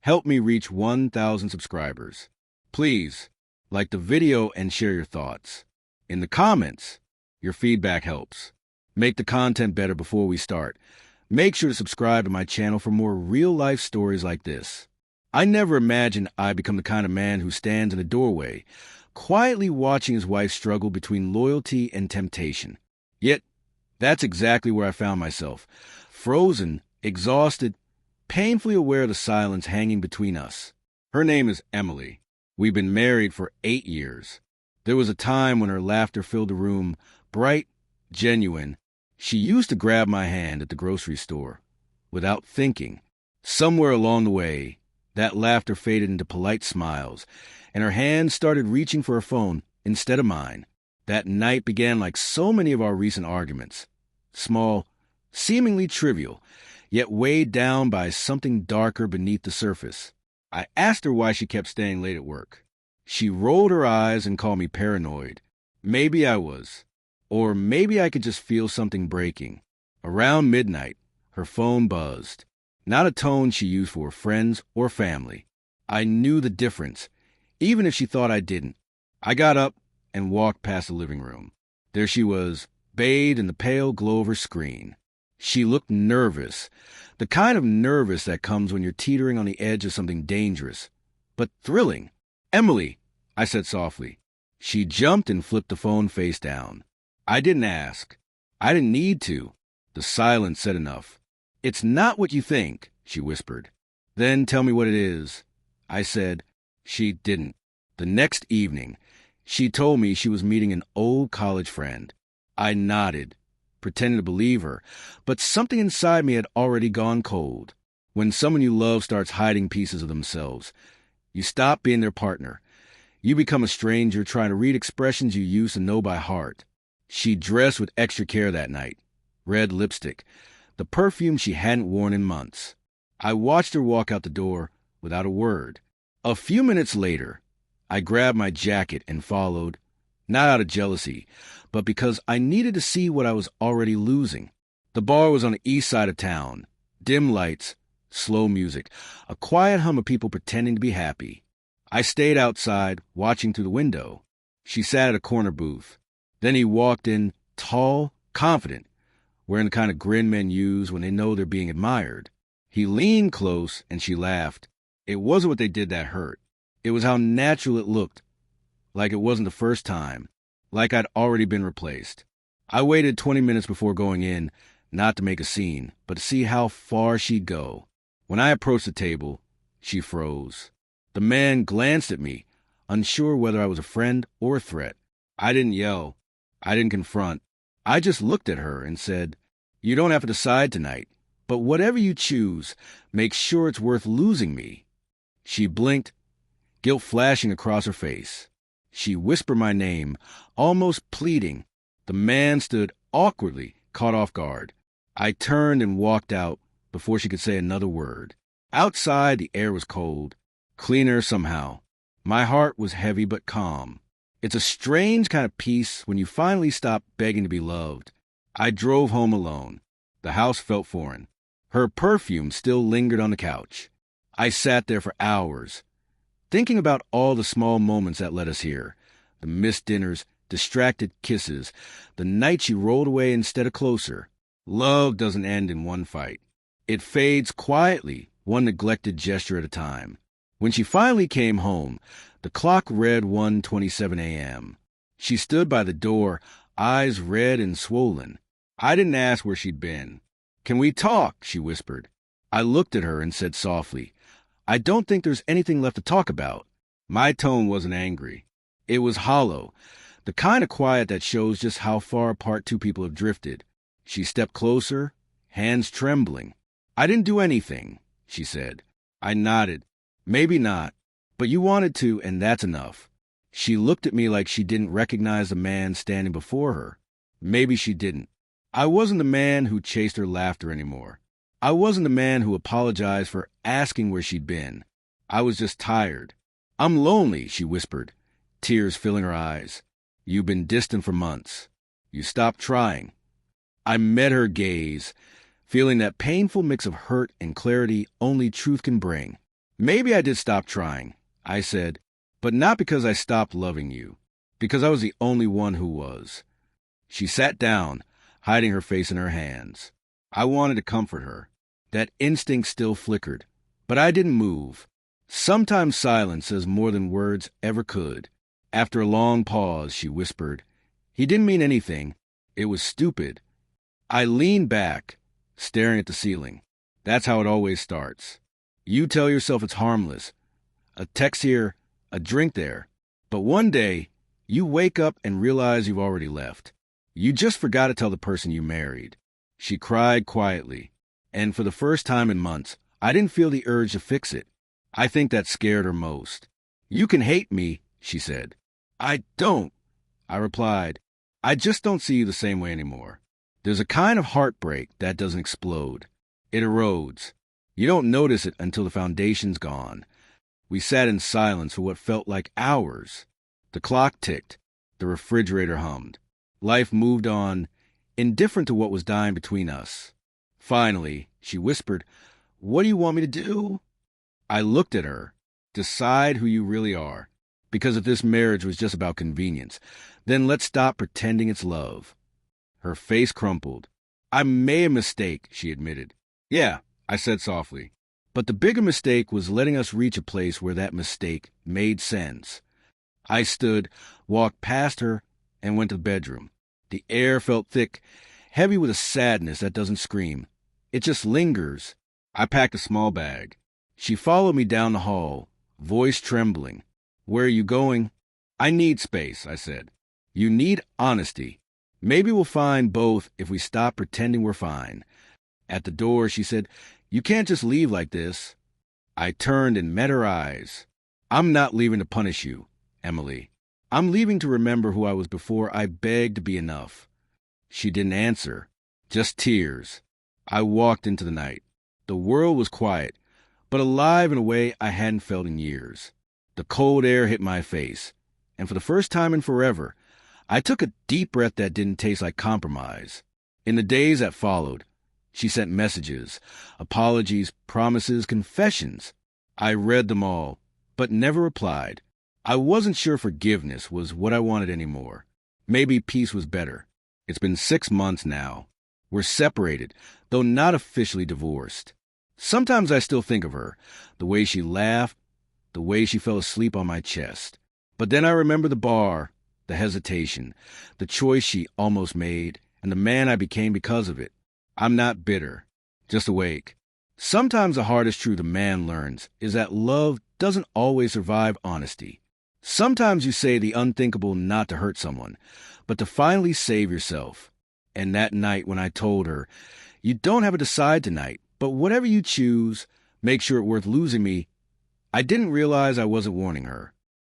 Help me reach 1,000 subscribers. Please, like the video and share your thoughts. In the comments, your feedback helps. Make the content better before we start. Make sure to subscribe to my channel for more real-life stories like this. I never imagined I'd become the kind of man who stands in a doorway, quietly watching his wife struggle between loyalty and temptation. Yet, that's exactly where I found myself, frozen, exhausted, painfully aware of the silence hanging between us. Her name is Emily. We've been married for 8 years. There was a time when her laughter filled the room, bright, genuine. She used to grab my hand at the grocery store. Without thinking, somewhere along the way, that laughter faded into polite smiles, and her hand started reaching for her phone instead of mine. That night began like so many of our recent arguments. Small, seemingly trivial, yet weighed down by something darker beneath the surface. I asked her why she kept staying late at work. She rolled her eyes and called me paranoid. Maybe I was. Or maybe I could just feel something breaking. Around midnight, her phone buzzed. Not a tone she used for friends or family. I knew the difference, even if she thought I didn't. I got up and walked past the living room. There she was, bathed in the pale glow of her screen. She looked nervous, the kind of nervous that comes when you're teetering on the edge of something dangerous, but thrilling. "Emily," I said softly. She jumped and flipped the phone face down. I didn't ask. I didn't need to. The silence said enough. "It's not what you think," she whispered. "Then tell me what it is." I said. She didn't. The next evening, she told me she was meeting an old college friend. I nodded, pretending to believe her, but something inside me had already gone cold. When someone you love starts hiding pieces of themselves, you stop being their partner. You become a stranger trying to read expressions you used to know by heart. She dressed with extra care that night. Red lipstick, the perfume she hadn't worn in months. I watched her walk out the door without a word. A few minutes later, I grabbed my jacket and followed, not out of jealousy, but because I needed to see what I was already losing. The bar was on the east side of town. Dim lights, slow music, a quiet hum of people pretending to be happy. I stayed outside, watching through the window. She sat at a corner booth. Then he walked in, tall, confident, wearing the kind of grin men use when they know they're being admired. He leaned close, and she laughed. It wasn't what they did that hurt. It was how natural it looked, like it wasn't the first time, like I'd already been replaced. I waited 20 minutes before going in, not to make a scene, but to see how far she'd go. When I approached the table, she froze. The man glanced at me, unsure whether I was a friend or a threat. I didn't yell. I didn't confront. I just looked at her and said, "You don't have to decide tonight, but whatever you choose, make sure it's worth losing me." She blinked, guilt flashing across her face. She whispered my name, almost pleading. The man stood awkwardly, caught off guard. I turned and walked out before she could say another word. Outside, the air was cold, cleaner somehow. My heart was heavy but calm. It's a strange kind of peace when you finally stop begging to be loved. I drove home alone. The house felt foreign. Her perfume still lingered on the couch. I sat there for hours, thinking about all the small moments that led us here. The missed dinners, distracted kisses, the night she rolled away instead of closer. Love doesn't end in one fight. It fades quietly, one neglected gesture at a time. When she finally came home, the clock read 1:27 a.m. She stood by the door, eyes red and swollen. I didn't ask where she'd been. "Can we talk?" she whispered. I looked at her and said softly, "I don't think there's anything left to talk about." My tone wasn't angry. It was hollow, the kind of quiet that shows just how far apart two people have drifted. She stepped closer, hands trembling. "I didn't do anything," she said. I nodded. "Maybe not, but you wanted to, and that's enough." She looked at me like she didn't recognize the man standing before her. Maybe she didn't. I wasn't the man who chased her laughter anymore. I wasn't the man who apologized for asking where she'd been. I was just tired. "I'm lonely," she whispered, tears filling her eyes. "You've been distant for months. You stopped trying." I met her gaze, feeling that painful mix of hurt and clarity only truth can bring. Maybe I did stop trying, I said, but not because I stopped loving you, because I was the only one who was. She sat down, hiding her face in her hands. I wanted to comfort her. That instinct still flickered, but I didn't move. Sometimes silence says more than words ever could. After a long pause, she whispered, "He didn't mean anything. It was stupid." I leaned back, staring at the ceiling. That's how it always starts. You tell yourself it's harmless. A text here, a drink there. But one day, you wake up and realize you've already left. You just forgot to tell the person you married. She cried quietly, and for the first time in months, I didn't feel the urge to fix it. I think that scared her most. "You can hate me," she said. "I don't," I replied. "I just don't see you the same way anymore." There's a kind of heartbreak that doesn't explode. It erodes. You don't notice it until the foundation's gone. We sat in silence for what felt like hours. The clock ticked. The refrigerator hummed. Life moved on, indifferent to what was dying between us. Finally, she whispered, "What do you want me to do?" I looked at her. "Decide who you really are. Because if this marriage was just about convenience, then let's stop pretending it's love." Her face crumpled. "I made a mistake," she admitted. "Yeah," I said softly. But the bigger mistake was letting us reach a place where that mistake made sense. I stood, walked past her, and went to the bedroom. The air felt thick, heavy with a sadness that doesn't scream. It just lingers. I packed a small bag. She followed me down the hall, voice trembling. "Where are you going?" "I need space," I said. "You need honesty. Maybe we'll find both if we stop pretending we're fine." At the door, she said, "You can't just leave like this." I turned and met her eyes. "I'm not leaving to punish you, Emily. I'm leaving to remember who I was before I begged to be enough." She didn't answer, just tears. I walked into the night. The world was quiet, but alive in a way I hadn't felt in years. The cold air hit my face, and for the first time in forever, I took a deep breath that didn't taste like compromise. In the days that followed, she sent messages, apologies, promises, confessions. I read them all, but never replied. I wasn't sure forgiveness was what I wanted anymore. Maybe peace was better. It's been 6 months now. We're separated, though not officially divorced. Sometimes I still think of her, the way she laughed, the way she fell asleep on my chest. But then I remember the bar, the hesitation, the choice she almost made, and the man I became because of it. I'm not bitter, just awake. Sometimes the hardest truth a man learns is that love doesn't always survive honesty. Sometimes you say the unthinkable not to hurt someone, but to finally save yourself. And that night when I told her, "You don't have to decide tonight, but whatever you choose, make sure it's worth losing me," I didn't realize I wasn't warning her.